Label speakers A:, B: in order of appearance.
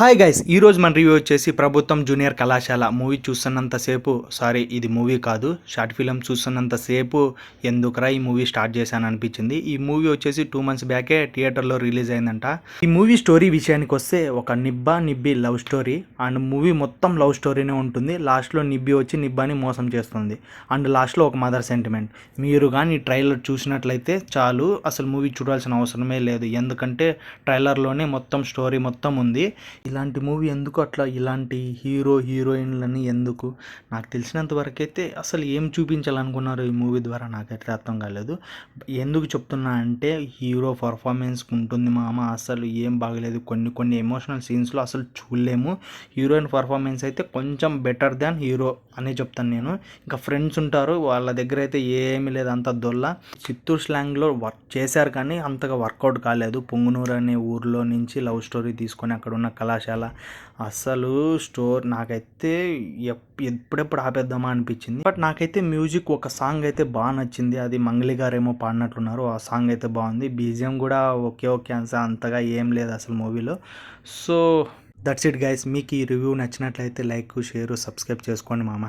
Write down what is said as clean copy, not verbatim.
A: Hi guys, ఈరోజు మన review వచ్చేసి ప్రభుత్వం జూనియర్ కళాశాల మూవీ చూస్తున్నంతసేపు ఇది మూవీ కాదు, షార్ట్ ఫిలిం చూస్తున్నంతసేపు ఎందుకురా ఈ మూవీ స్టార్ట్ చేశాను అనిపించింది. ఈ మూవీ వచ్చేసి 2 months బ్యాకే థియేటర్లో రిలీజ్ అయిందంట. ఈ మూవీ స్టోరీ విషయానికి వస్తే ఒక nibbi love story and movie మొత్తం లవ్ స్టోరీనే ఉంటుంది. లాస్ట్లో నిబ్బి వచ్చి నిబ్బాని మోసం చేస్తుంది అండ్ లాస్ట్లో ఒక మదర్ సెంటిమెంట్. మీరు కానీ ట్రైలర్ చూసినట్లయితే చాలు, అసలు మూవీ చూడాల్సిన అవసరమే లేదు, ఎందుకంటే ట్రైలర్లోనే మొత్తం స్టోరీ మొత్తం ఉంది. ఇలాంటి మూవీ ఎందుకు అట్లా, ఇలాంటి హీరో హీరోయిన్లని ఎందుకు? నాకు తెలిసినంత వరకు అయితే అసలు ఏం చూపించాలనుకున్నారు ఈ మూవీ ద్వారా నాకైతే అర్థం కాలేదు. ఎందుకు చెప్తున్నా అంటే హీరో పర్ఫార్మెన్స్ ఉంటుంది మామ, అసలు ఏం బాగలేదు. కొన్ని ఎమోషనల్ సీన్స్లో అసలు చూడలేము. హీరోయిన్ పర్ఫార్మెన్స్ అయితే కొంచెం బెటర్ దాన్ హీరో అనే చెప్తాను నేను. ఇంకా ఫ్రెండ్స్ ఉంటారు, వాళ్ళ దగ్గర అయితే ఏమీ లేదు, అంత దొల్ల. చిత్తూరు స్లాంగ్లో వర్క్ చేశారు కానీ అంతగా వర్కౌట్ కాలేదు. పొంగునూరు అనే ఊర్లో నుంచి లవ్ స్టోరీ తీసుకొని అక్కడ ఉన్న కళాశాల అసలు నాకైతే ఎప్పుడెప్పుడు ఆపేద్దామా అనిపించింది. బట్ నాకైతే మ్యూజిక్ ఒక సాంగ్ అయితే బాగా నచ్చింది. అది మంగ్లీ గారేమో పాడినట్లున్నారు, ఆ సాంగ్ అయితే బాగుంది. బీజిఎం కూడా ఓకే అంతగా ఏం లేదు అసలు మూవీలో. So that's it guys. మీకు ఈ రివ్యూ నచ్చినట్లయితే లైక్, షేర్, సబ్స్క్రైబ్ చేసుకోండి మామ.